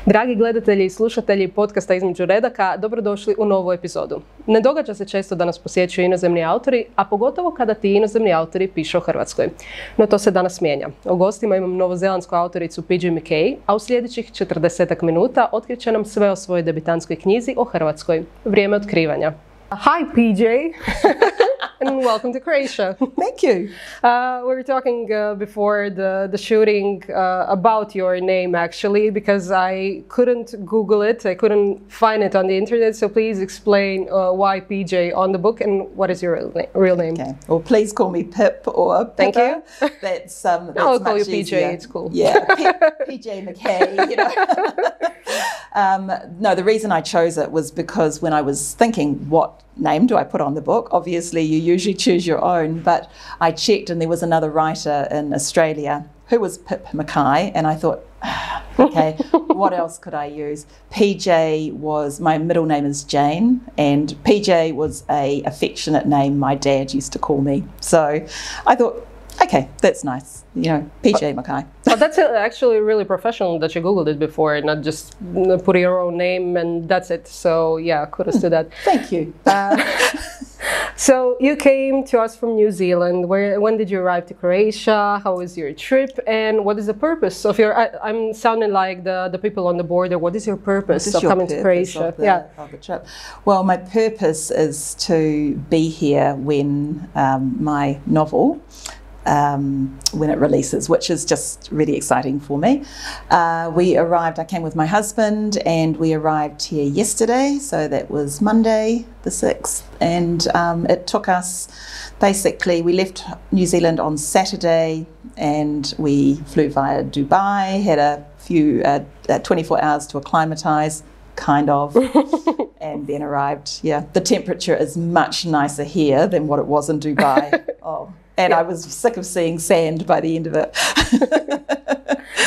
Dragi gledatelji i slušatelji podcasta Između redaka, dobrodošli u novu epizodu. Ne događa se često da nas posjećuju inozemni autori, a pogotovo kada ti inozemni autori pišu o Hrvatskoj. No to se danas mijenja. U gostima imam novozelandsku autoricu P.J.McKay, a u sljedećih 40 minuta otkriće nam sve o svojoj debitantskoj knjizi o Hrvatskoj. Vrijeme otkrivanja. Hi PJ, and welcome to Croatia. Thank you. We were talking before the shooting about your name actually, because I couldn't Google it, I couldn't find it on the internet, so please explain why PJ on the book and what is your real name. Okay. Well, please call me Pip or Pippa. Thank you. That's I'll call you PJ, easier. it's cool. Yeah, P.J.McKay, you know. No, the reason I chose it was because when I was thinking what name do I put on the book, obviously you usually choose your own, but I checked and there was another writer in Australia who was P.J.McKay, and I thought, okay, what else could I use? PJ was, my middle name is Jane, and PJ was a affectionate name my dad used to call me. So I thought, okay, that's nice, you know, P.J.McKay. But that's actually really professional that you Googled it before and not just put your own name and that's it. So yeah, kudos to that. Thank you. So you came to us from New Zealand. When did you arrive to Croatia? How was your trip? And what is the purpose of your... I'm sounding like the people on the border. What is your purpose of coming to Croatia? Of the trip? Well, my purpose is to be here when my novel, when it releases, which is just really exciting for me. I came with my husband and we arrived here yesterday, so that was Monday the 6th, and it took us, basically we left New Zealand on Saturday and we flew via Dubai, had a few 24 hours to acclimatise, kind of, and then arrived. Yeah, the temperature is much nicer here than what it was in Dubai. And I was sick of seeing sand by the end of it.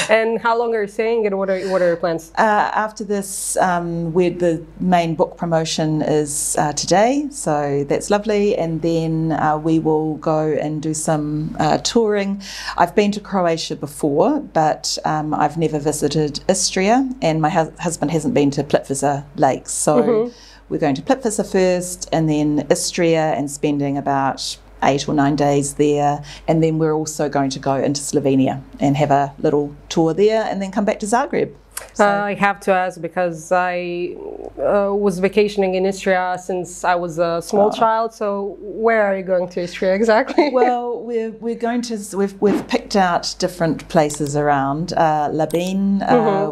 And how long are you staying and what are your plans? After this, the main book promotion is today, so that's lovely. And then we will go and do some touring. I've been to Croatia before, but I've never visited Istria, and my husband hasn't been to Plitvice Lakes. So we're going to Plitvice first, and then Istria, and spending about 8 or 9 days there, and then we're also going to go into Slovenia and have a little tour there and then come back to Zagreb. So. I have to ask because I was vacationing in Istria since I was a small child, so where are you going to Istria exactly? Well, we're going to, we've picked out different places around. Labin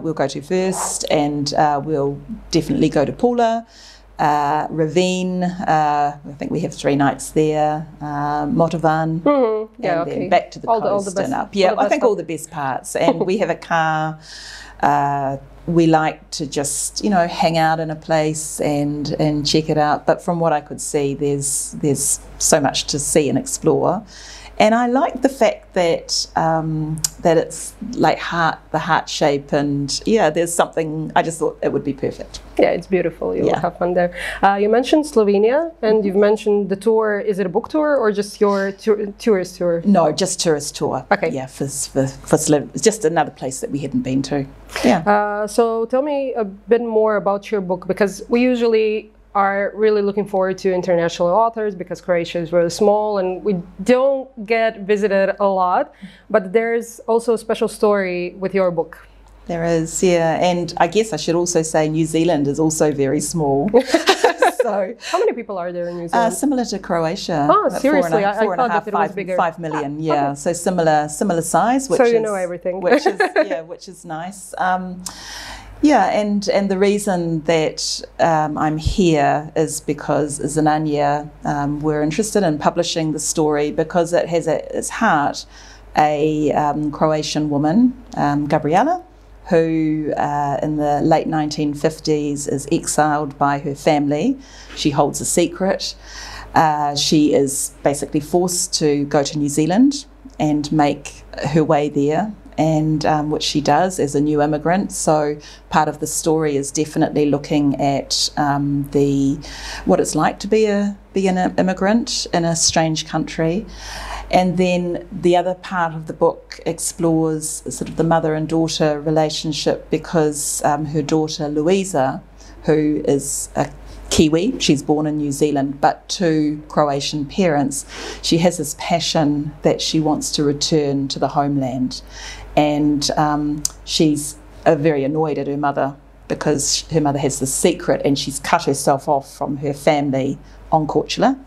we'll go to first, and we'll definitely go to Pula. Ravine, I think we have 3 nights there, Motovan, then back to the coast and up. Yeah, I think all the best parts. And we have a car. We like to just, you know, hang out in a place and check it out. But from what I could see, there's so much to see and explore. And I like the fact that that it's like the heart shape, and yeah, there's something. I just thought it would be perfect. Yeah, it's beautiful. You will have fun there. You mentioned Slovenia, and you've mentioned the tour. Is it a book tour or just your tourist tour? No, just tourist tour. Okay. Yeah, for Slovenia, just another place that we hadn't been to. Yeah. So tell me a bit more about your book, because we usually are really looking forward to international authors because Croatia is really small and we don't get visited a lot, but there's also a special story with your book. There is, yeah, and I guess I should also say New Zealand is also very small. So, how many people are there in New Zealand? Similar to Croatia. Oh, seriously? I thought that it was bigger. 5 million, yeah. Okay. So similar size. Which so you know everything. which is nice. Yeah, and the reason that I'm here is because Zinanya were interested in publishing the story because it has at its heart a Croatian woman, Gabriela, who in the late 1950s is exiled by her family. She holds a secret. She is basically forced to go to New Zealand and make her way there. and which she does as a new immigrant. So part of the story is definitely looking at what it's like to be an immigrant in a strange country. And then the other part of the book explores sort of the mother and daughter relationship, because her daughter Louisa, who is a Kiwi, she's born in New Zealand, but to Croatian parents, she has this passion that she wants to return to the homeland. And she's very annoyed at her mother, because her mother has this secret and she's cut herself off from her family on Korčula.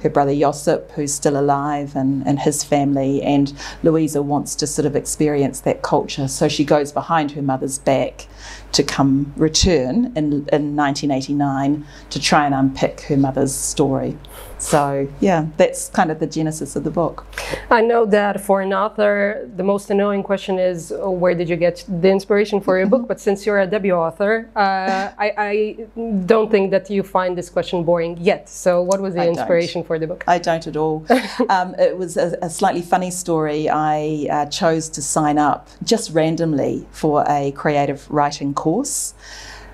Her brother Josip, who's still alive, and his family, and Louisa wants to sort of experience that culture, so she goes behind her mother's back to come return in 1989 to try and unpick her mother's story. So yeah, that's kind of the genesis of the book. I know that for an author, the most annoying question is, where did you get the inspiration for your book? But since you're a debut author, I don't think that you find this question boring yet. So what was the inspiration for the book? I don't at all. It was a slightly funny story. I chose to sign up just randomly for a creative writing course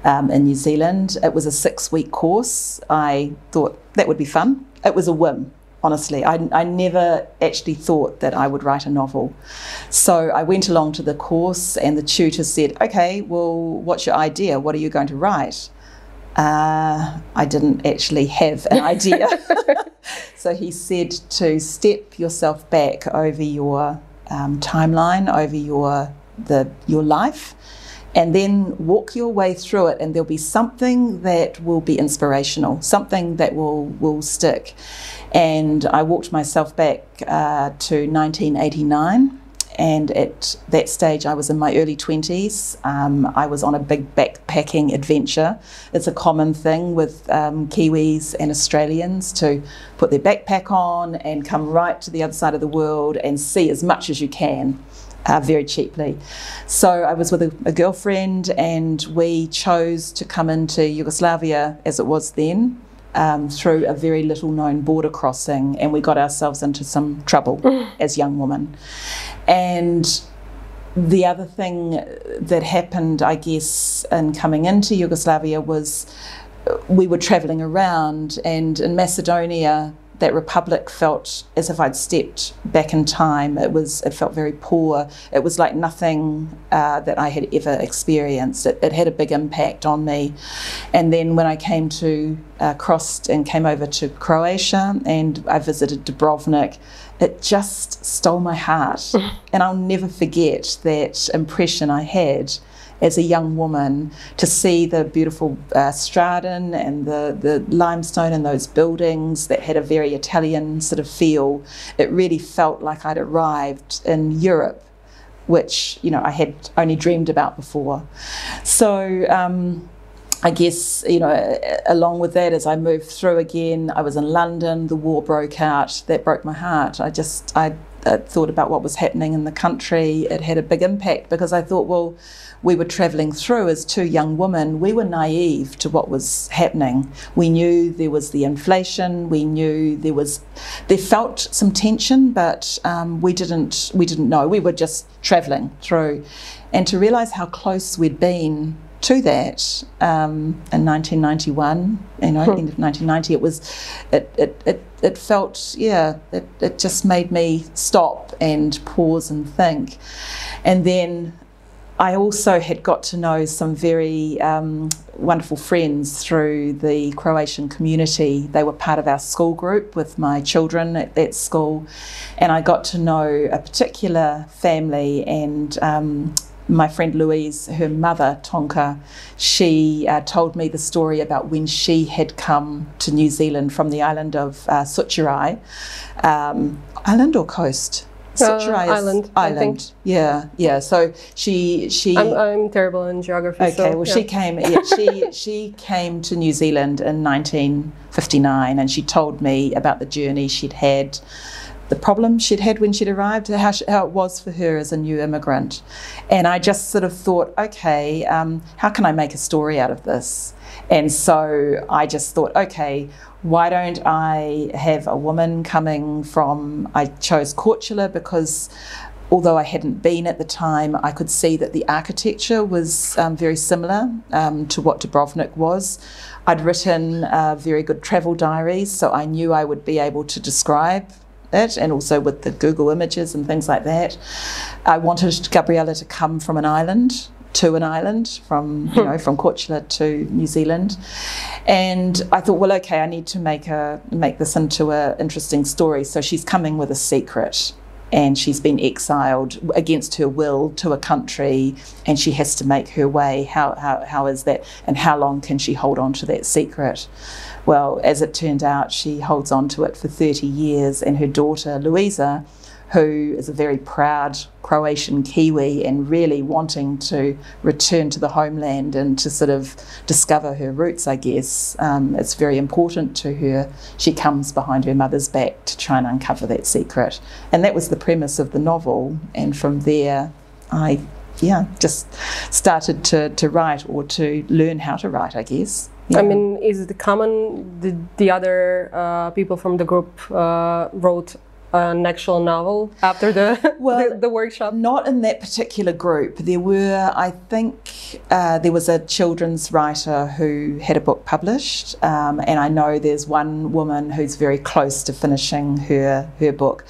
in New Zealand. It was a 6-week course. I thought that would be fun. It was a whim, honestly. I never actually thought that I would write a novel. So I went along to the course, and the tutor said, okay, well, what's your idea? What are you going to write? I didn't actually have an idea. So he said to step yourself back over your timeline, over your life, and then walk your way through it, and there'll be something that will be inspirational, something that will stick. And I walked myself back to 1989, and at that stage I was in my early 20s. I was on a big backpacking adventure. It's a common thing with Kiwis and Australians to put their backpack on and come right to the other side of the world and see as much as you can. Very cheaply. So I was with a girlfriend, and we chose to come into Yugoslavia, as it was then, through a very little known border crossing, and we got ourselves into some trouble as young women. And the other thing that happened, I guess, in coming into Yugoslavia was we were travelling around, and in Macedonia that republic felt as if I'd stepped back in time. It felt very poor. It was like nothing that I had ever experienced. It had a big impact on me. And then when I came to crossed and came over to Croatia, and I visited Dubrovnik, it just stole my heart. And I'll never forget that impression I had as a young woman, to see the beautiful Straden and the limestone and those buildings that had a very Italian sort of feel. It really felt like I'd arrived in Europe, which, you know, I had only dreamed about before. So I guess, you know, along with that, as I moved through again, I was in London, the war broke out. That broke my heart. I thought about what was happening in the country. It had a big impact, because I thought, well, we were travelling through as two young women. We were naive to what was happening. We knew there was the inflation. We knew there felt some tension, but we didn't know. We were just travelling through, and to realise how close we'd been to that in 1991, you know, end of 1990, it felt, yeah, it just made me stop and pause and think. And then I also had got to know some very wonderful friends through the Croatian community. They were part of our school group with my children at that school, and I got to know a particular family, and my friend Louise, her mother, Tonka, she told me the story about when she had come to New Zealand from the island of Suchirai. Island or coast? Suchirai is island, I think. Yeah. So she. I'm terrible in geography. Okay, so, well, yeah. she came. Yeah, she came to New Zealand in 1959, and she told me about the journey she'd had, the problems she'd had when she'd arrived, how it was for her as a new immigrant. And I just sort of thought, okay, how can I make a story out of this? And so I just thought, okay, why don't I have a woman coming from, I chose Korčula because although I hadn't been at the time, I could see that the architecture was very similar to what Dubrovnik was. I'd written very good travel diaries, so I knew I would be able to describe it, and also with the Google images and things like that. I wanted Gabriella to come from an island to an island, from from Hoću to New Zealand, and I thought, well, okay, I need to make this into an interesting story. So she's coming with a secret, and she's been exiled against her will to a country, and she has to make her way. How is that, and how long can she hold on to that secret? Well, as it turned out, she holds on to it for 30 years, and her daughter Louisa, who is a very proud Croatian Kiwi and really wanting to return to the homeland and to sort of discover her roots, I guess. It's very important to her. She comes behind her mother's back to try and uncover that secret. And that was the premise of the novel. And from there, I just started to write, or to learn how to write, I guess. Yeah. I mean, is it common the other people from the group wrote an actual novel after the workshop? Not in that particular group. There were, I think, there was a children's writer who had a book published, and I know there's one woman who's very close to finishing her book.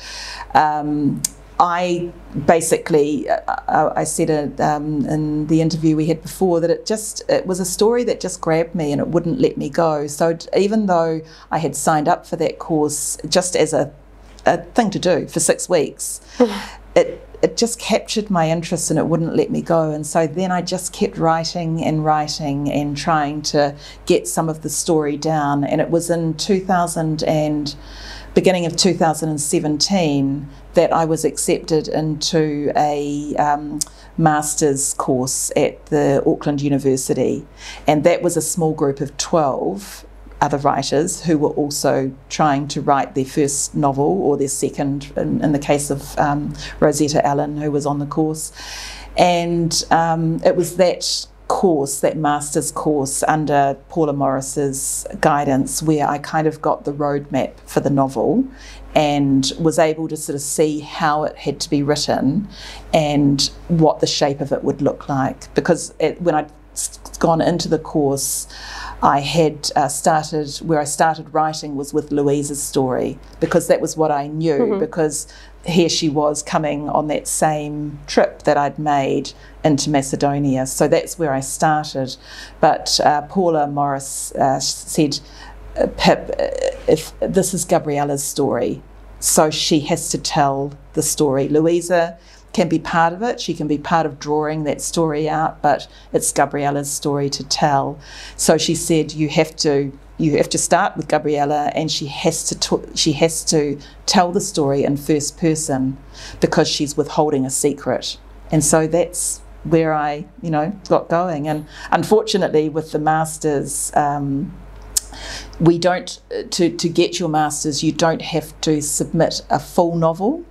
I basically, I said it in the interview we had before, that it was a story that just grabbed me and it wouldn't let me go. So even though I had signed up for that course just as a thing to do for 6 weeks, it just captured my interest and it wouldn't let me go. And so then I just kept writing and trying to get some of the story down. And it was in beginning of 2017 that I was accepted into a master's course at the Auckland University, and that was a small group of 12 other writers who were also trying to write their first novel, or their second, in the case of Rosetta Allen, who was on the course. And it was that course, that master's course under Paula Morris's guidance, where I kind of got the roadmap for the novel and was able to sort of see how it had to be written and what the shape of it would look like. Because when I'd gone into the course, I had where I started writing was with Louisa's story, because that was what I knew, because here she was coming on that same trip that I'd made into Macedonia. So that's where I started. But Paula Morris said, Pip, if this is Gabriella's story, so she has to tell the story. Louisa can be part of it, she can be part of drawing that story out, but it's Gabriella's story to tell. So she said, you have to start with Gabriella, and she has to tell the story in first person, because she's withholding a secret. And so that's where I got going. And unfortunately with the masters, we don't, to get your masters, you don't have to submit a full novel.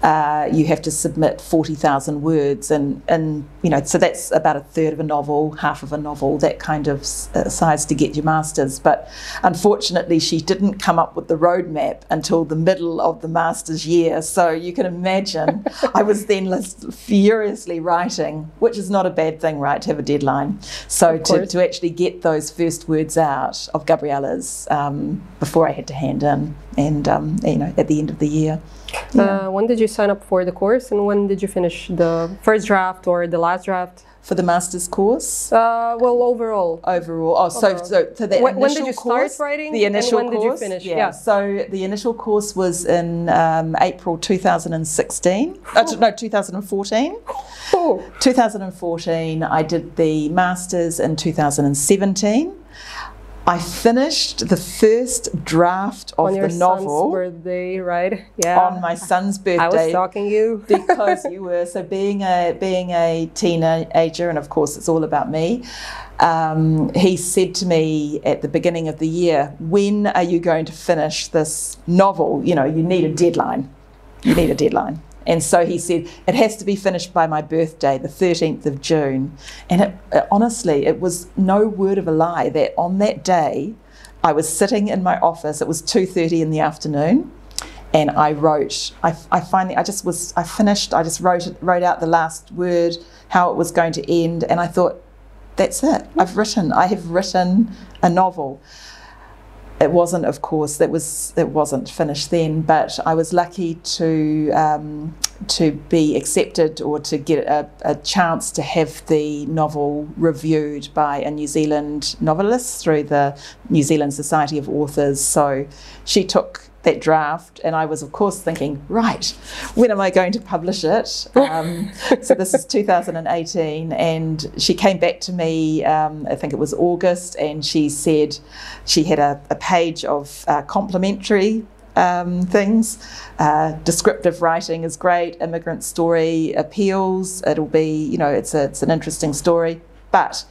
You have to submit 40,000 words, and so that's about a third of a novel, half of a novel, that kind of size to get your masters. But unfortunately, she didn't come up with the roadmap until the middle of the master's year. So you can imagine, I was then furiously writing, which is not a bad thing, right, to have a deadline. So to actually get those first words out of Gabriella's before I had to hand in, and at the end of the year. Yeah. When did you sign up for the course, and when did you finish the first draft or the last draft? For the master's course? Well, overall. Overall. Oh, so the when did you start writing? The initial and when course, did you finish? Yeah. So the initial course was in April 2016. No, 2014. Oh. 2014. I did the masters in 2017. I finished the first draft of the novel. On your son's birthday, right? Yeah. On my son's birthday. I was stalking you. Because you were. So being a teenager, and of course it's all about me, he said to me at the beginning of the year, when are you going to finish this novel? You need a deadline. You need a deadline. And so he said, it has to be finished by my birthday, the 13th of June. And honestly, it was no word of a lie that on that day, I was sitting in my office, it was 2:30 in the afternoon, and I wrote. I finished. I just wrote out the last word, how it was going to end, and I thought, that's it. I have written a novel. It wasn't, of course, it wasn't finished then, but I was lucky to be accepted, or to get a chance to have the novel reviewed by a New Zealand novelist through the New Zealand Society of Authors. So she took that draft, and I was, of course, thinking, right, when am I going to publish it? So this is 2018, and she came back to me, I think it was August, and she said she had a page of complimentary things. Descriptive writing is great, immigrant story appeals, it'll be, you know, it's an interesting story, but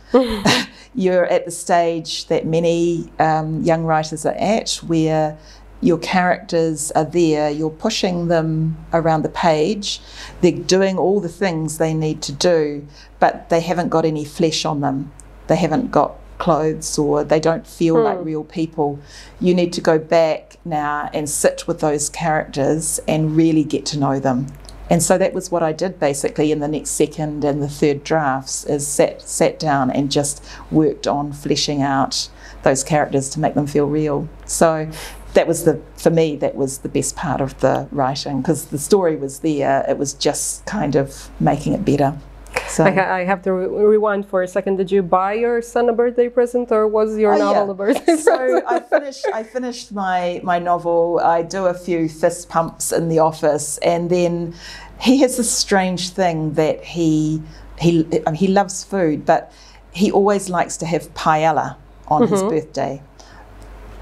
you're at the stage that many young writers are at, where your characters are there, you're pushing them around the page, they're doing all the things they need to do, but they haven't got any flesh on them. They haven't got clothes, or they don't feel like real people. You need to go back now and sit with those characters and really get to know them. And so that was what I did basically in the next second and the third drafts, is sat down and just worked on fleshing out those characters to make them feel real. So that was for me, that was the best part of the writing, because the story was there, it was just kind of making it better. So I have to rewind for a second. Did you buy your son a birthday present, or was your novel a birthday present? So I finished my novel. I do a few fist pumps in the office, and then he has this strange thing that he loves food, but he always likes to have paella on his birthday.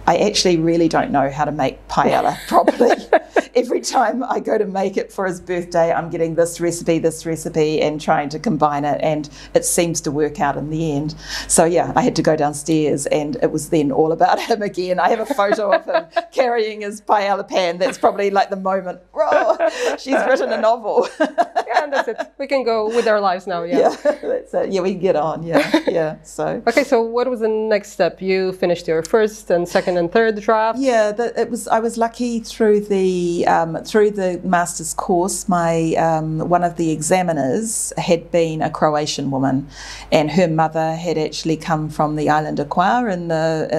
I actually really don't know how to make paella properly. Every time I go to make it for his birthday, I'm getting this recipe, and trying to combine it, and it seems to work out in the end. So yeah, I had to go downstairs, and it was then all about him again. I have a photo of him carrying his paella pan. That's probably like the moment, whoa, she's written a novel. Yeah, and that's it. We can go with our lives now, yeah. That's it. Yeah, we can get on, yeah. So okay, so what was the next step? You finished your first and second and third draft? Yeah, I was lucky through the master's course. My one of the examiners had been a Croatian woman, and her mother had actually come from the Islander choir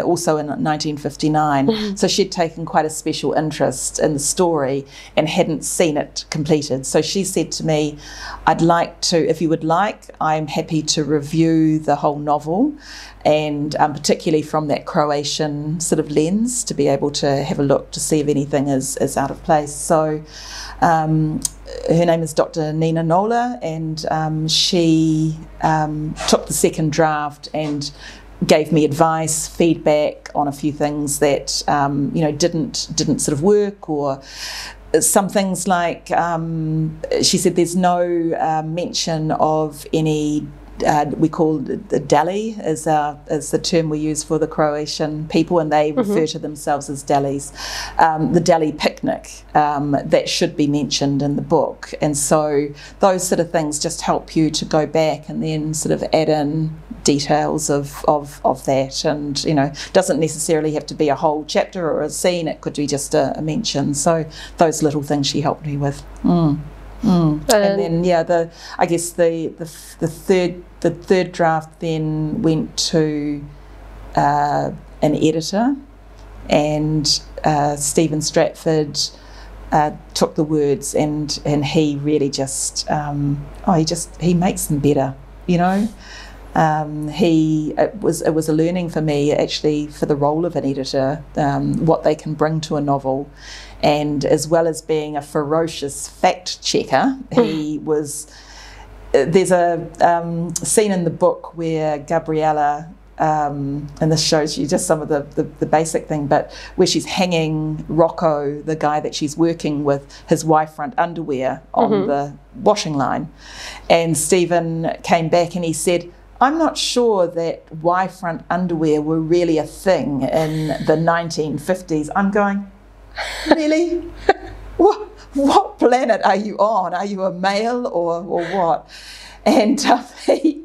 also in 1959. So she'd taken quite a special interest in the story and hadn't seen it completed. So she said to me, I'd like to, if you would like, I'm happy to review the whole novel, and particularly from that Croatian sort of lens, to be able to have a look to see if anything is out of place. So her name is Dr. Nina Nola, and she took the second draft and gave me advice, feedback on a few things that didn't sort of work, or some things like she said there's no mention of any. We call the dali is the term we use for the Croatian people, and they refer to themselves as dalis. The dali picnic, that should be mentioned in the book, and so those sort of things just help you to go back and then sort of add in details of that, and doesn't necessarily have to be a whole chapter or a scene. It could be just a mention. So those little things she helped me with. And then I guess the third draft then went to an editor, and Stephen Stratford took the words, and he really just he makes them better, It was a learning for me, actually, for the role of an editor, what they can bring to a novel. And as well as being a ferocious fact checker, he was. There's a scene in the book where Gabriella, and this shows you just some of the basic thing, but where she's hanging Rocco, the guy that she's working with, his Y-front underwear on the washing line. And Stephen came back and he said, I'm not sure that Y-front underwear were really a thing in the 1950s. I'm going, really? What planet are you on? Are you a male or what? And he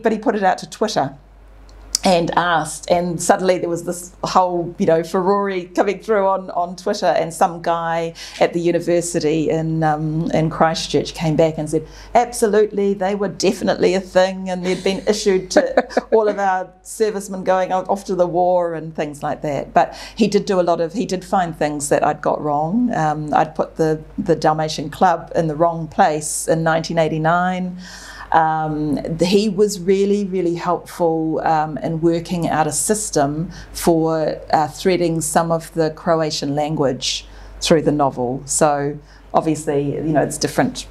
put it out to Twitter, and asked, and suddenly there was this whole, furore coming through on Twitter, and some guy at the university in Christchurch came back and said, absolutely, they were definitely a thing, and they'd been issued to all of our servicemen going off to the war and things like that. But he did he did find things that I'd got wrong. I'd put the Dalmatian Club in the wrong place in 1989. He was really, really helpful in working out a system for threading some of the Croatian language through the novel. So obviously, it's different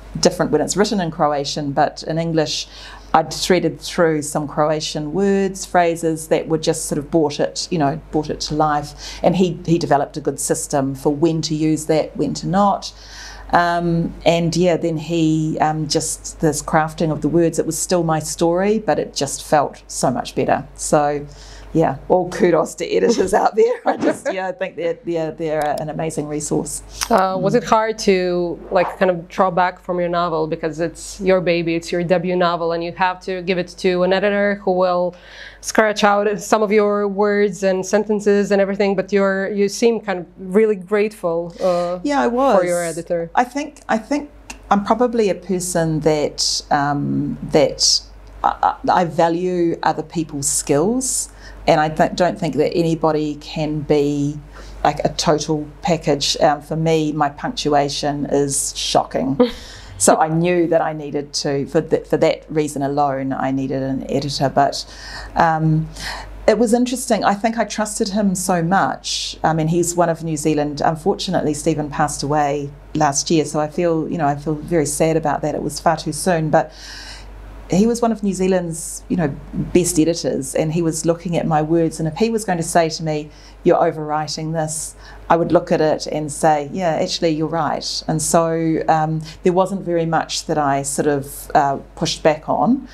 when it's written in Croatian, but in English, I'd threaded through some Croatian words, phrases that were just sort of brought it to life. And he developed a good system for when to use that, when to not. Then he just this crafting of the words, it was still my story, but it just felt so much better. So yeah, all kudos to editors out there. I think they're an amazing resource. Was it hard to kind of draw back from your novel, because it's your baby, it's your debut novel, and you have to give it to an editor who will scratch out some of your words and sentences and everything, but you seem kind of really grateful I was. For your editor. I think I'm probably a person that I value other people's skills, and I don't think that anybody can be like a total package. For me, my punctuation is shocking. So I knew that I needed to, for that reason alone, I needed an editor. But it was interesting. I think I trusted him so much. I mean, he's one of New Zealand. Unfortunately, Stephen passed away last year, so I feel very sad about that. It was far too soon, but he was one of New Zealand's, best editors, and he was looking at my words. And if he was going to say to me, "You're overwriting this," I would look at it and say, "Yeah, actually, you're right." And so there wasn't very much that I sort of pushed back on.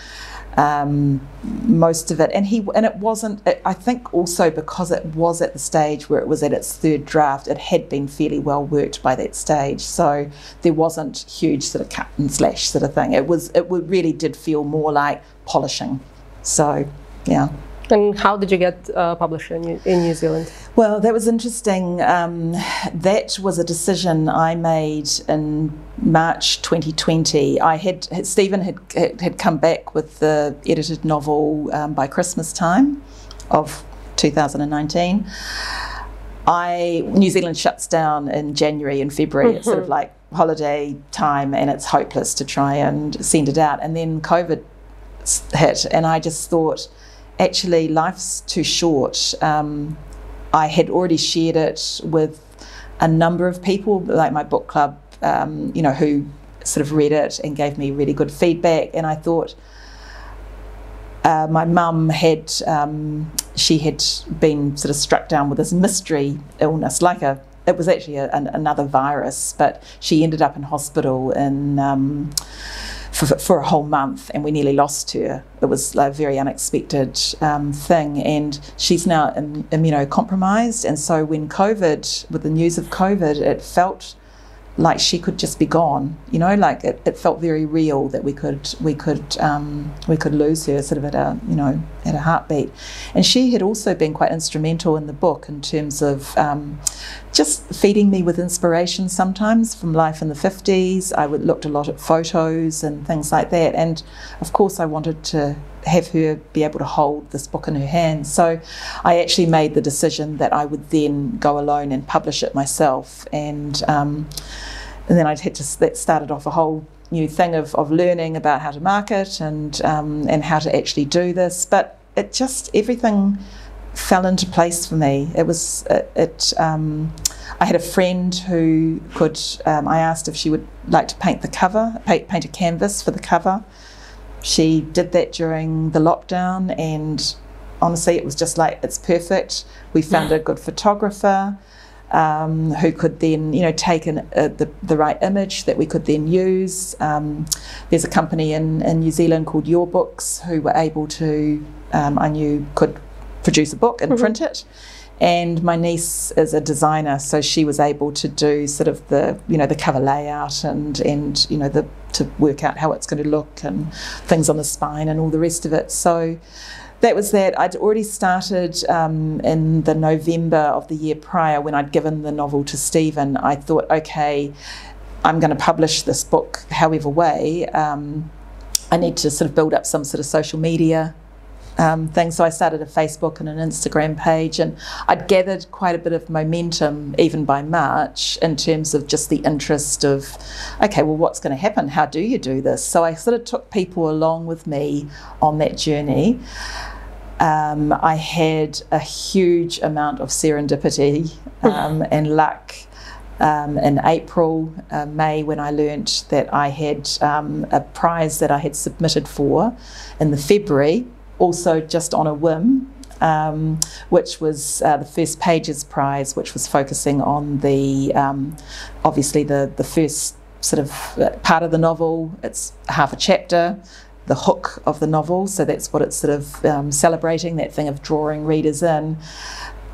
Most of it, and it wasn't. I think also because it was at the stage where it was at its third draft, it had been fairly well worked by that stage. So there wasn't huge sort of cut and slash sort of thing. It really did feel more like polishing. So yeah. And how did you get published in New Zealand? Well, that was interesting. That was a decision I made in March 2020. Stephen had come back with the edited novel by Christmas time of 2019. New Zealand shuts down in January and February. It's sort of like holiday time, and it's hopeless to try and send it out. And then COVID hit, and I just thought, actually, life's too short. I had already shared it with a number of people, like my book club, who sort of read it and gave me really good feedback. And I thought, my mum had been sort of struck down with this mystery illness, it was actually another virus, but she ended up in hospital for a whole month, and we nearly lost her. It was a very unexpected thing, and she's now immunocompromised. And so when with the news of COVID, it felt like she could just be gone. It felt very real that we could lose her sort of at a heartbeat. And she had also been quite instrumental in the book in terms of just feeding me with inspiration sometimes from life in the 50s. I looked a lot at photos and things like that, and of course I wanted to have her be able to hold this book in her hands. So I actually made the decision that I would then go alone and publish it myself, and then that started off a whole new thing of learning about how to market and how to actually do this. But it just, everything fell into place for me. I had a friend who could, I asked if she would like to paint the cover, paint a canvas for the cover. She did that during the lockdown, and honestly, it was just like, it's perfect. We found a good photographer who could then, take the right image that we could then use. There's a company in New Zealand called Your Books who were able to, I knew could produce a book and print it. And my niece is a designer, so she was able to do sort of the cover layout and to work out how it's going to look and things on the spine and all the rest of it. So That was that. I'd already started in the November of the year prior when I'd given the novel to Stephen. I thought, okay, I'm going to publish this book however way. I need to sort of build up some sort of social media thing. So I started a Facebook and an Instagram page, and I'd gathered quite a bit of momentum even by March in terms of just the interest of, okay, well, what's going to happen? How do you do this? So I sort of took people along with me on that journey. I had a huge amount of serendipity and luck. In April, May, when I learnt that I had a prize that I had submitted for in the February, also just on a whim, which was the First Pages Prize, which was focusing on the, obviously the first sort of part of the novel. It's half a chapter, the hook of the novel, so that's what it's sort of celebrating, that thing of drawing readers in.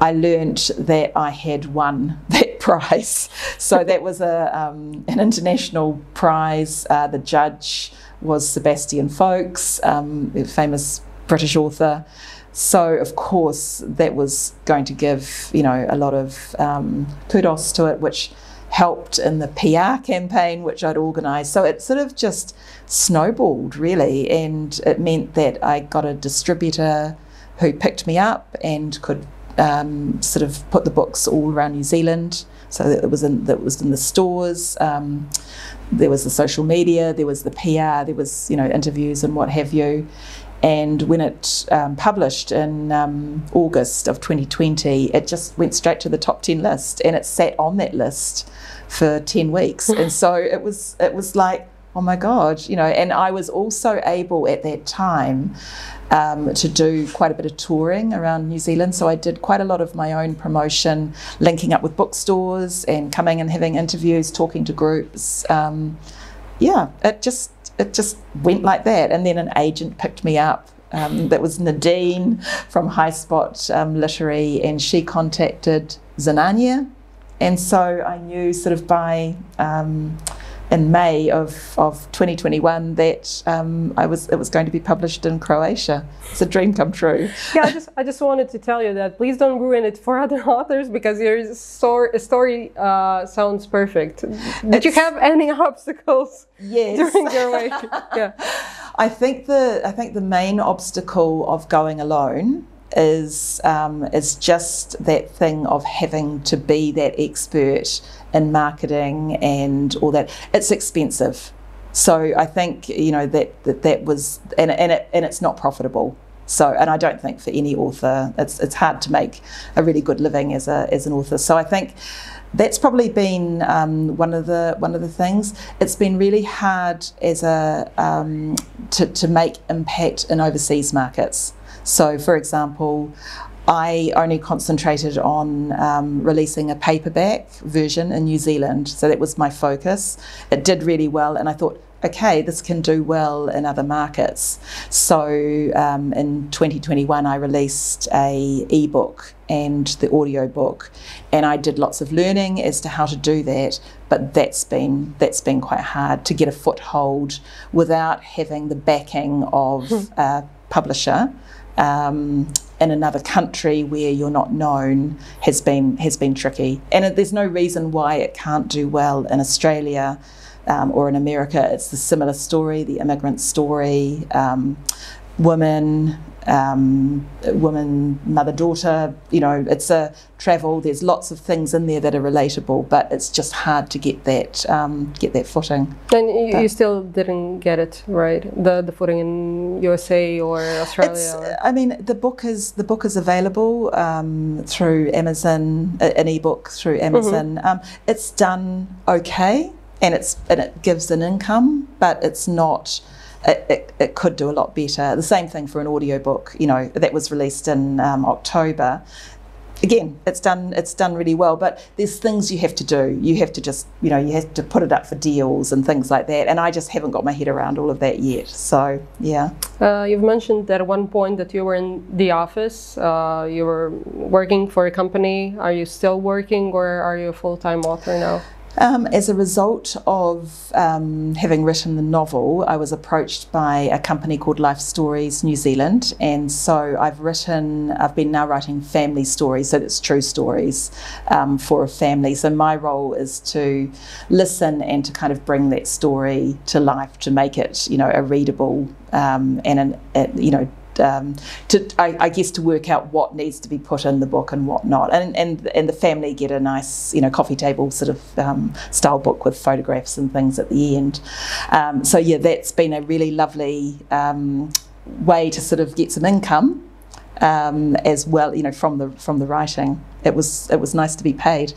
I learnt that I had won that prize. So that was an international prize. The judge was Sebastian Folkes, a famous British author. So of course that was going to give, you know, a lot of kudos to it, which helped in the PR campaign which I'd organised. So it sort of just snowballed really, and it meant that I got a distributor who picked me up and could sort of put the books all around New Zealand, so that it was in the stores. There was the social media, there was the PR, there was, you know, interviews and what have you. And when it published in August of 2020, it just went straight to the top 10 list, and it sat on that list for 10 weeks. And so it was like, oh my God, you know. And I was also able at that time to do quite a bit of touring around New Zealand. So I did quite a lot of my own promotion, linking up with bookstores and coming and having interviews, talking to groups. Yeah, it just went like that. And then an agent picked me up. That was Nadine from High Spot Literary, and she contacted Zanania. And so I knew sort of by in May of 2021 that it was going to be published in Croatia. It's a dream come true. Yeah, I just wanted to tell you that please don't ruin it for other authors, because your story sounds perfect. Did you have any obstacles? Yes. During your way? Yeah. I think the main obstacle of going alone is just that thing of having to be that expert in marketing and all that. It's expensive, so I think, you know, that was, and it's not profitable. So, and I don't think for any author, it's hard to make a really good living as an author. So I think that's probably been one of the things. It's been really hard as to make impact in overseas markets. So, for example, I only concentrated on releasing a paperback version in New Zealand, so that was my focus. It did really well, and I thought, okay, this can do well in other markets. So in 2021 I released a ebook and the audio book, and I did lots of learning as to how to do that, but that's been quite hard to get a foothold without having the backing of a publisher. In another country where you're not known has been tricky, and there's no reason why it can't do well in Australia or in America. It's the similar story, the immigrant story, woman, mother-daughter. You know, it's a travel. There's lots of things in there that are relatable, but it's just hard to get that footing. And you still didn't get it right, the footing in USA or Australia. I mean, the book is available through Amazon, an ebook through Amazon. It's done okay, and it gives an income, but it's not. It could do a lot better. The same thing for an audiobook, you know, that was released in October. Again, it's done really well, but there's things you have to do. You have to just, you know, you have to put it up for deals and things like that, and I just haven't got my head around all of that yet. So, yeah. You've mentioned at one point that you were in the office, you were working for a company. Are you still working, or are you a full-time author now? As a result of having written the novel, I was approached by a company called Life Stories New Zealand, and so I've been now writing family stories, so it's true stories for a family. So my role is to listen and to kind of bring that story to life, to make it, a readable I guess to work out what needs to be put in the book and what not, and the family get a nice coffee table sort of style book with photographs and things at the end. So yeah, that's been a really lovely way to sort of get some income as well, from the writing. It was nice to be paid.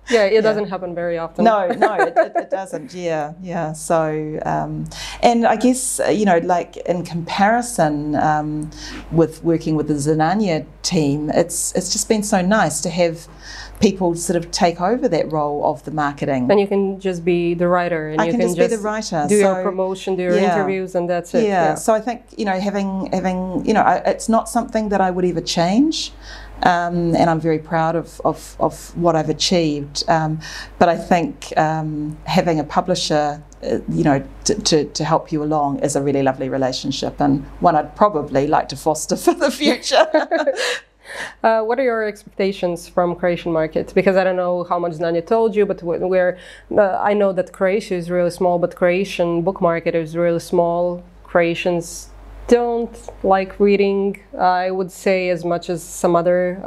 Yeah, it doesn't happen very often. No, it doesn't. Yeah. So, and I guess like in comparison with working with the Zenania team, it's just been so nice to have people sort of take over that role of the marketing. And you can just be the writer, and I can just be the writer, do your promotion, do your interviews, and that's it. Yeah. So I think having it's not something that I would ever change. And I'm very proud of what I've achieved. But I think having a publisher, to help you along is a really lovely relationship, and one I'd probably like to foster for the future. What are your expectations from Croatian market? Because I don't know how much Sanja told you, but I know that Croatia is really small, but Croatian book market is really small. Croatians don't like reading, I would say, as much as some other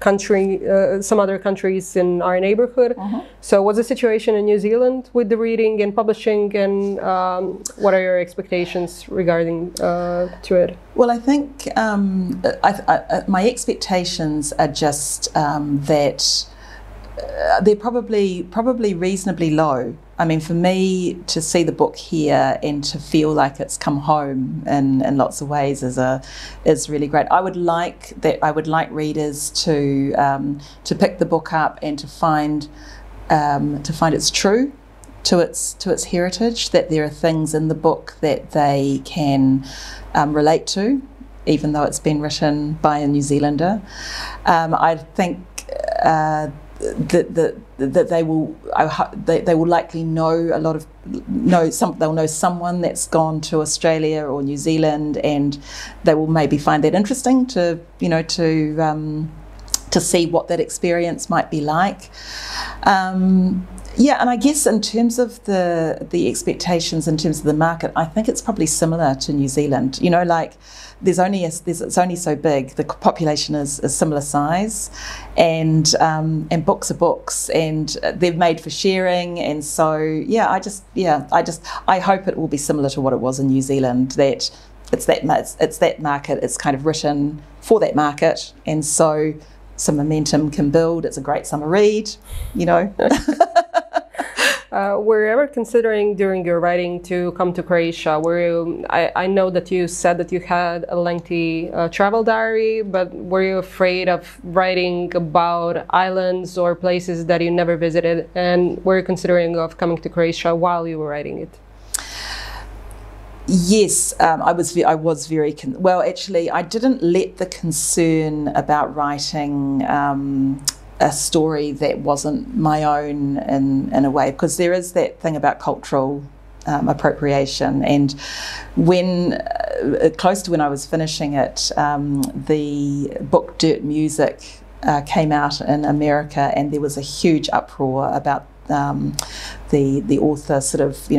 countries in our neighborhood. So what's the situation in New Zealand with the reading and publishing, and what are your expectations regarding to it? Well, I think my expectations are just that they're probably reasonably low. I mean, for me to see the book here and to feel like it's come home in lots of ways is really great. I would like readers to pick the book up and to find it's true to its heritage, that there are things in the book that they can relate to, even though it's been written by a New Zealander. I think that they will likely they'll know someone that's gone to Australia or New Zealand, and they will maybe find that interesting to see what that experience might be like. Yeah, and I guess in terms of the expectations, in terms of the market, I think it's probably similar to New Zealand. Like it's only so big. The population is a similar size, and books are books, and they're made for sharing. And so I hope it will be similar to what it was in New Zealand. That it's that market. It's kind of written for that market, and so some momentum can build. It's a great summer read, Were you ever considering during your writing to come to Croatia? I know that you said that you had a lengthy travel diary, but were you afraid of writing about islands or places that you never visited? And were you considering of coming to Croatia while you were writing it? Yes, I was very well. Actually, I didn't let the concern about writing a story that wasn't my own in a way, because there is that thing about cultural appropriation. And when close to when I was finishing it, the book Dirt Music came out in America, and there was a huge uproar about the author sort of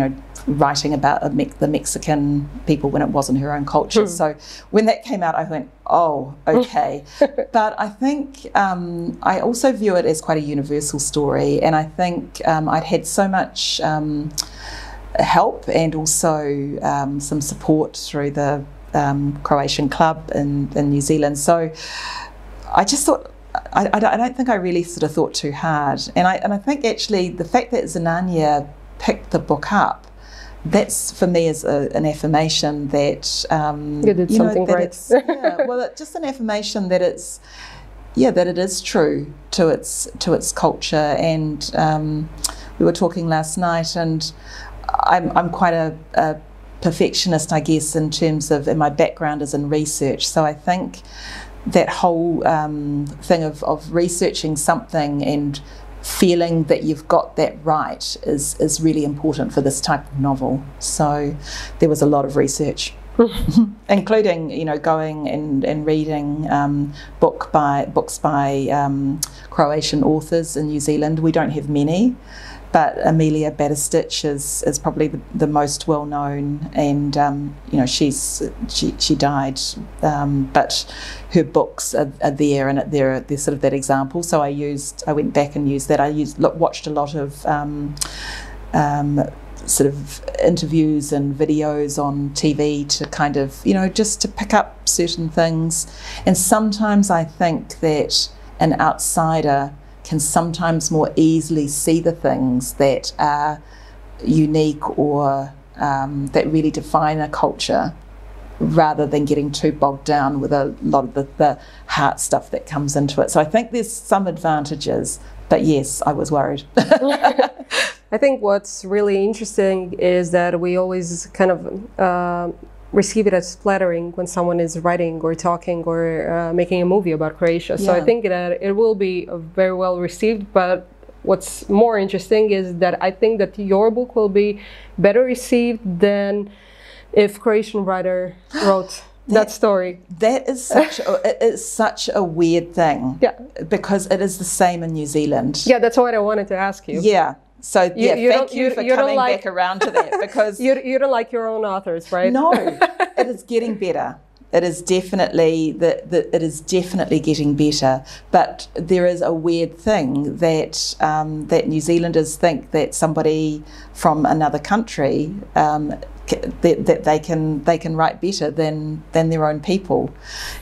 writing about the Mexican people when it wasn't her own culture. So when that came out, I went, oh, okay. But I think I also view it as quite a universal story, and I think I'd had so much help and also some support through the Croatian club in New Zealand. So I just thought, I don't think I really sort of thought too hard. And I think actually the fact that Zenania picked the book up, that's for me is an affirmation that you did something right. Just an affirmation that that it is true to its culture. And we were talking last night, and I'm quite a perfectionist, I guess, in terms of, and my background is in research. So I think that whole thing of researching something and feeling that you've got that right is really important for this type of novel. So there was a lot of research, including, you know, going and reading books by Croatian authors in New Zealand. We don't have many, but Amelia Batistich is probably the most well known, and you know, she died, but her books are there, and they're sort of that example. So I went back and used that. Watched a lot of sort of interviews and videos on TV to kind of, you know, just to pick up certain things. And sometimes I think that an outsider can sometimes more easily see the things that are unique or that really define a culture, rather than getting too bogged down with a lot of the heart stuff that comes into it. So I think there's some advantages, but yes, I was worried. I think what's really interesting is that we always kind of receive it as flattering when someone is writing or talking or making a movie about Croatia. So I think that it will be very well received, but what's more interesting is that I think that your book will be better received than if Croatian writer wrote that story. That is such a weird thing. Yeah. Because it is the same in New Zealand. Yeah, that's what I wanted to ask you. Yeah. So thank you for coming back around to that, because you don't like your own authors, right? No, it is getting better. It is definitely it is definitely getting better. But there is a weird thing that that New Zealanders think that somebody from another country that they can write better than their own people.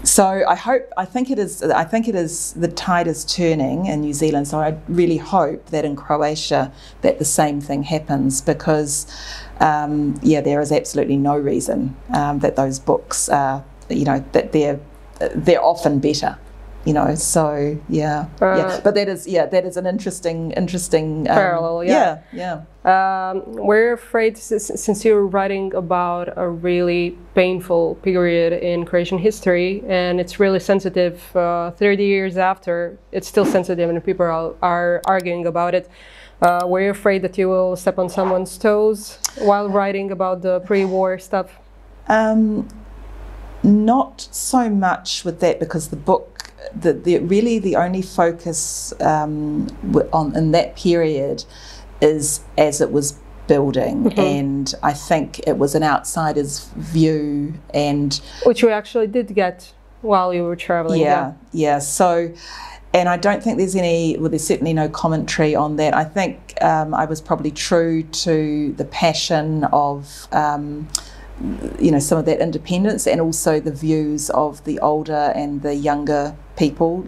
So I think it is the tide is turning in New Zealand. So I really hope that in Croatia that the same thing happens, because there is absolutely no reason that those books are, you know, that they're often better. You know, so but that is an interesting parallel. We're afraid, since you're writing about a really painful period in Croatian history, and it's really sensitive. 30 years after, it's still sensitive, and people are arguing about it. We're afraid that you will step on someone's toes while writing about the pre-war stuff. Not so much with that, because the book. The only focus in that period is as it was building, and I think it was an outsider's view, and which we actually did get while you were traveling. Yeah. So, and I don't think there's there's certainly no commentary on that. I think I was probably true to the passion of you know, some of that independence, and also the views of the older and the younger people.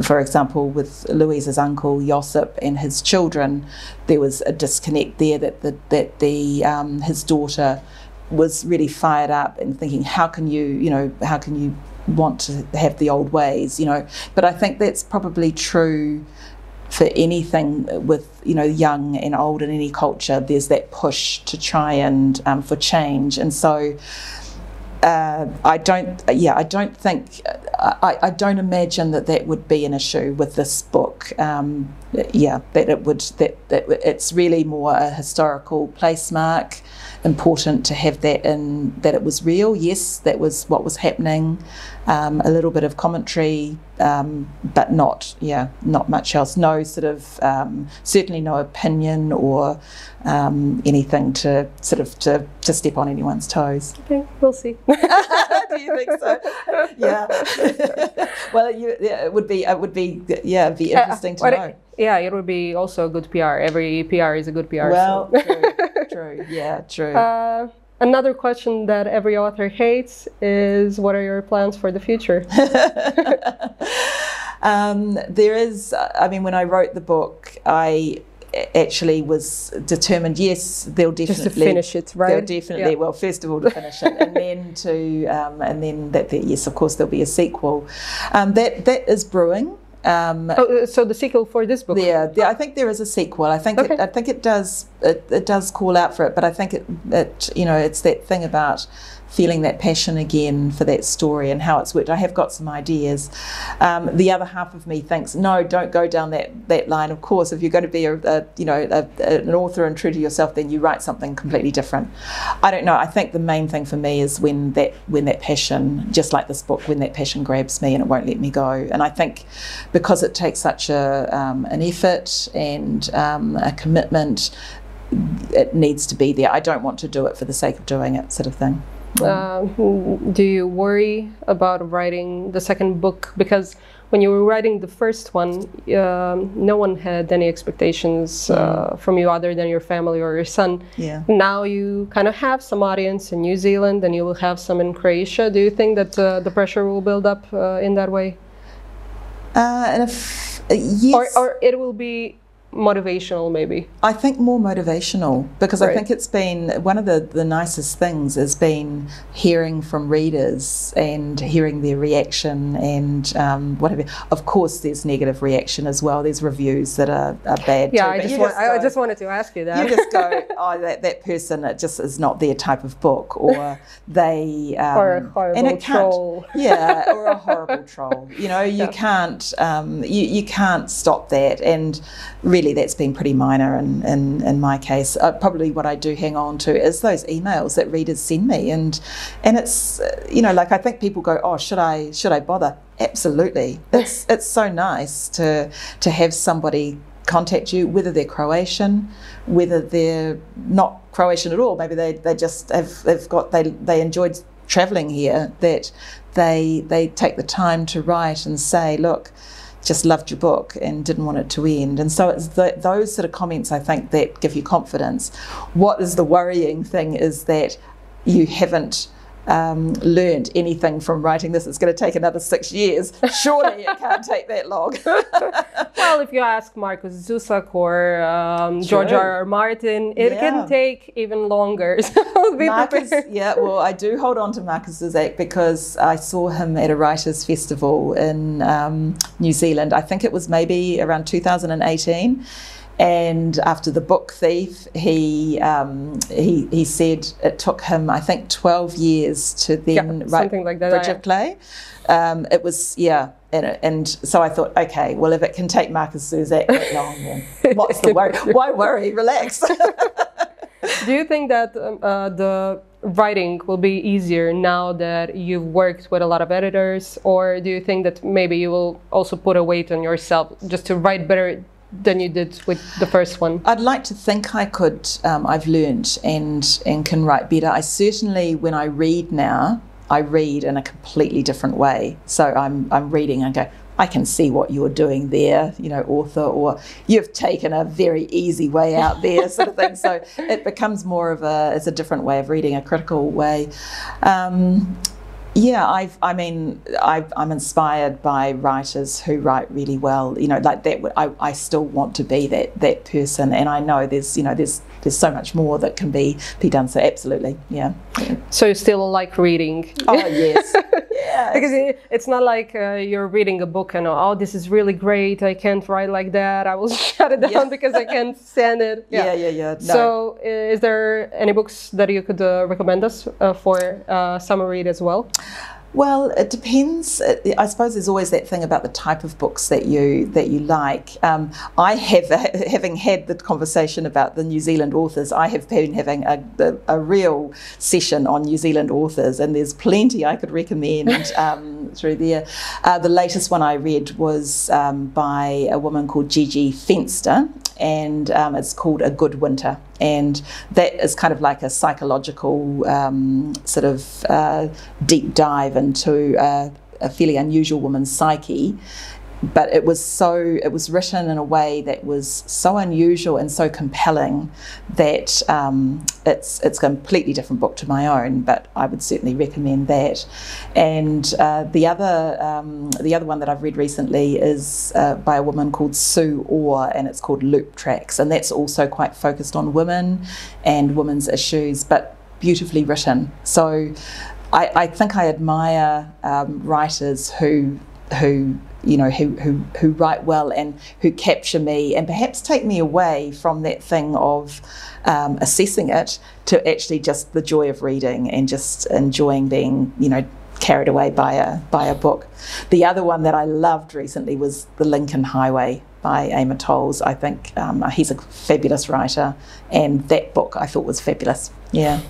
For example, with Louisa's uncle Josip and his children, there was a disconnect there, that his daughter was really fired up and thinking, how can you want to have the old ways, you know? But I think that's probably true for anything with, you know, young and old in any culture. There's that push to try and for change, and so I don't imagine that would be an issue with this book. That it's really more a historical place mark. Important to have that in, that it was real. Yes, that was what was happening. A little bit of commentary, but not much else. No sort of certainly no opinion or anything to sort of to step on anyone's toes. Okay, we'll see. Do you think so? Yeah. Well, it would be interesting to know. Yeah, it would be also good PR. Every PR is a good PR. Well, true. Yeah, true. Another question that every author hates is, what are your plans for the future? There is, I mean, when I wrote the book, I actually was determined, yes, they'll definitely... Just to finish it, right? They'll definitely, well, first of all to finish it, and then yes, of course, there'll be a sequel. That is brewing. So the sequel for this book? Yeah, I think there is a sequel. I think it does call out for it, but I think it you know, it's that thing about feeling that passion again for that story and how it's worked. I have got some ideas. The other half of me thinks, no, don't go down that line. Of course, if you're going to be an author and true to yourself, then you write something completely different. I don't know. I think the main thing for me is when that passion, just like this book, when that passion grabs me and it won't let me go. And I think because it takes such an effort and a commitment, it needs to be there. I don't want to do it for the sake of doing it, sort of thing. Do you worry about writing the second book? Because when you were writing the first one, no one had any expectations from you other than your family or your son. Yeah. Now you kind of have some audience in New Zealand and you will have some in Croatia. Do you think that the pressure will build up in that way? Yes. Or it will be motivational, maybe? I think more motivational, because Right. I think it's been one of the nicest things has been hearing from readers and hearing their reaction and whatever. Of course, there's negative reaction as well. There's reviews that are bad. Yeah, too, I just wanted to ask you that. You just go, oh, that person, it just is not their type of book, or they or a horrible troll. Yeah, or a horrible troll. You know, you can't you can't stop that, and really that's been pretty minor in my case. Probably what I do hang on to is those emails that readers send me, and it's you know, like I think people go, oh, should I bother? Absolutely. It's so nice to have somebody contact you, whether they're Croatian, whether they're not Croatian at all, maybe they just they enjoyed travelling here, that they take the time to write and say, look, just loved your book and didn't want it to end. And so it's those sort of comments, I think, that give you confidence. What is the worrying thing is that you haven't learned anything from writing this. It's going to take another 6 years. Surely it can't take that long. Well, if you ask Markus Zusak or George R.R. Martin, it can take even longer. So be prepared. Yeah, well, I do hold on to Markus Zusak because I saw him at a writers' festival in New Zealand. I think it was maybe around 2018. And after the book Thief, he said it took him, I think, 12 years to then write like that, Bridge of Clay. It was, and so I thought, okay, well, if it can take Markus Zusak that long, then what's the worry? Why worry? Relax. Do you think that the writing will be easier now that you've worked with a lot of editors, or do you think that maybe you will also put a weight on yourself just to write better than you did with the first one? I'd like to think I could. I've learned and can write better. I certainly, when I read now, I read in a completely different way. So I'm reading and go, I can see what you're doing there, you know, author, or you've taken a very easy way out there, sort of thing. So it becomes more of it's a different way of reading, a critical way. Yeah, I'm inspired by writers who write really well. You know, like that. I still want to be that person, and I know there's so much more that can be done. So absolutely, yeah. So you still like reading? Oh yes, yeah. Because it's not like you're reading a book and oh, this is really great. I can't write like that. I will shut it down because I can't stand it. Yeah. No. So is there any books that you could recommend us for summer read as well? Well, it depends. I suppose there's always that thing about the type of books that you like. I have, having had the conversation about the New Zealand authors, I have been having a real session on New Zealand authors, and there's plenty I could recommend through there. The latest one I read was by a woman called Gigi Fenster, and it's called A Good Winter, and that is kind of like a psychological sort of deep dive into a fairly unusual woman's psyche. But it was written in a way that was so unusual and so compelling that it's a completely different book to my own, but I would certainly recommend that. And the other one that I've read recently is by a woman called Sue Orr, and it's called Loop Tracks, and that's also quite focused on women and women's issues, but beautifully written. So I think I admire writers who who write well and who capture me and perhaps take me away from that thing of assessing it to actually just the joy of reading and just enjoying being, carried away by a book. The other one that I loved recently was The Lincoln Highway by Amor Towles. I think he's a fabulous writer, and that book I thought was fabulous. Yeah.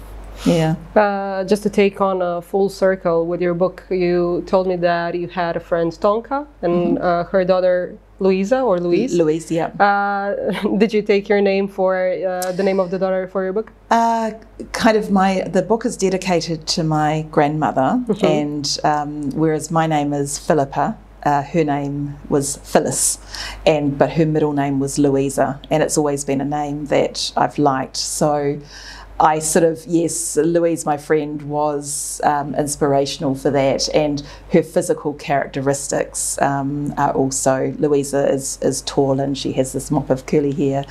Just to take on a full circle with your book, you told me that you had a friend Tonka and her daughter Louisa or Louise. Louise, yeah. Did you take your name for the name of the daughter for your book? The book is dedicated to my grandmother, and whereas my name is Philippa, her name was Phyllis, but her middle name was Louisa, and it's always been a name that I've liked. So I Louise, my friend, was inspirational for that, and her physical characteristics are also, Louisa is tall and she has this mop of curly hair.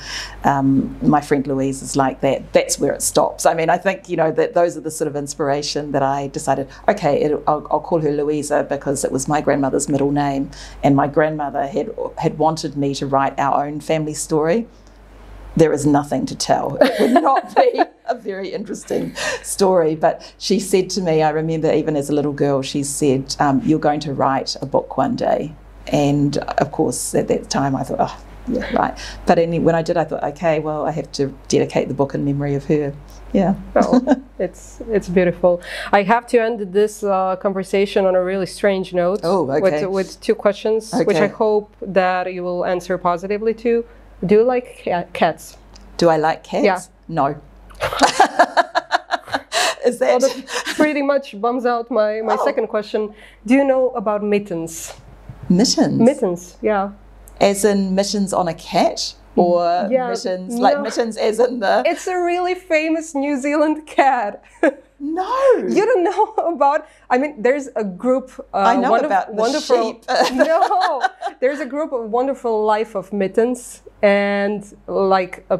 My friend Louise is like that. That's where it stops. I mean, I think, that those are the sort of inspiration that I decided, okay, I'll call her Louisa because it was my grandmother's middle name, and my grandmother had wanted me to write our own family story. There is nothing to tell. It would not be a very interesting story. But she said to me, I remember even as a little girl, she said, you're going to write a book one day. And of course, at that time, I thought, oh, yeah, right. But when I did, I thought, okay, well, I have to dedicate the book in memory of her. Yeah. Oh, it's beautiful. I have to end this conversation on a really strange note. Oh, okay. With two questions, which I hope that you will answer positively to. Do you like cats? Do I like cats? Yeah. No. Is that... Well, that pretty much bums out my second question. Do you know about mittens? Mittens? Mittens, yeah. As in mittens on a cat? Or mittens, like mittens as in the... It's a really famous New Zealand cat. No. You don't know about... I mean, there's a group... I know about the sheep. No. There's a group of wonderful life of mittens, and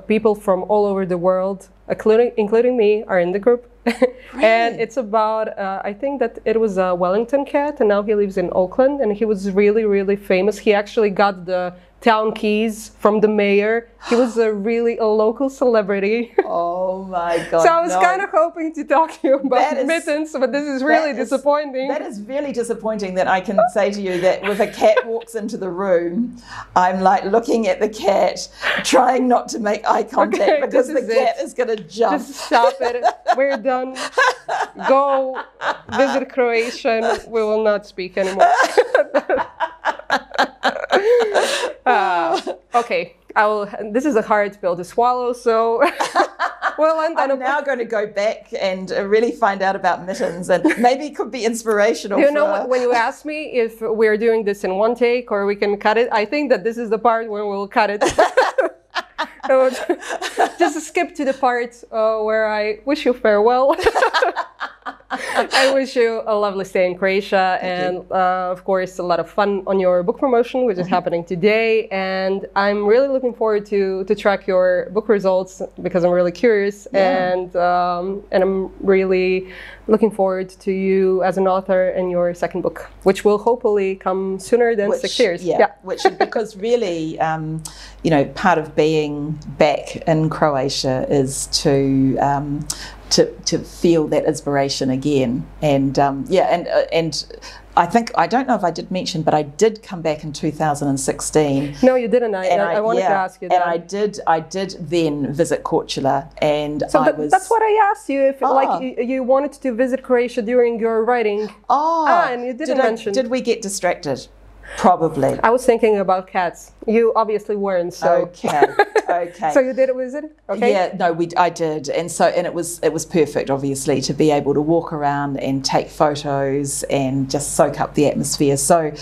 people from all over the world, including me, are in the group. Really? And it's about, I think that it was a Wellington cat, and now he lives in Auckland, and he was really, really famous. He actually got the town keys from the mayor. He was a local celebrity. Oh my God. So I was kind of hoping to talk to you about mittens, but this is really disappointing. That is really disappointing that I can say to you that if a cat walks into the room, I'm like looking at the cat, trying not to make eye contact because the cat is going to jump. Just stop it. We're done. Go visit Croatia. We will not speak anymore. Okay, this is a hard pill to swallow, so I'm now going to go back and really find out about mittens, and maybe it could be inspirational. You know, when you asked me if we're doing this in one take or we can cut it, I think that this is the part where we'll cut it. Just skip to the part where I wish you farewell. I wish you a lovely stay in Croatia and, of course, a lot of fun on your book promotion, which is happening today. And I'm really looking forward to track your book results because I'm really curious, and I'm really looking forward to you as an author and your second book, which will hopefully come sooner than 6 years. Yeah. Because really, part of being back in Croatia is to feel that inspiration again, and I think, I don't know if I did mention, but I did come back in 2016. No, you didn't. I wanted to ask you that. And I did then visit Korčula, and that's what I asked you, if you wanted to visit Croatia during your writing. And you didn't mention. Did we get distracted? Probably. I was thinking about cats. You obviously weren't, so. Okay. So you did visit? Okay. Yeah, no, I did, and it was perfect, obviously, to be able to walk around and take photos and just soak up the atmosphere. So,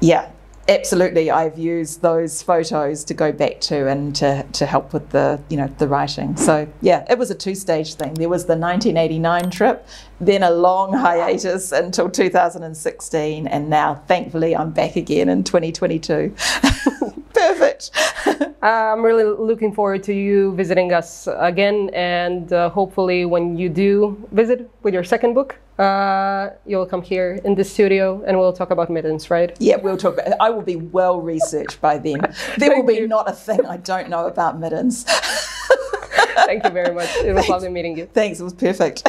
yeah, absolutely, I've used those photos to go back to and to help with the writing. So yeah, it was a two-stage thing. There was the 1989 trip, then a long hiatus until 2016, and now thankfully I'm back again in 2022. Perfect. I'm really looking forward to you visiting us again, and hopefully when you do visit with your second book, You'll come here in the studio and we'll talk about middens, right? Yeah, we'll talk about it. I will be well researched by then. There will be not a thing I don't know about middens. Thank you very much. It was lovely meeting you. Thanks, it was perfect.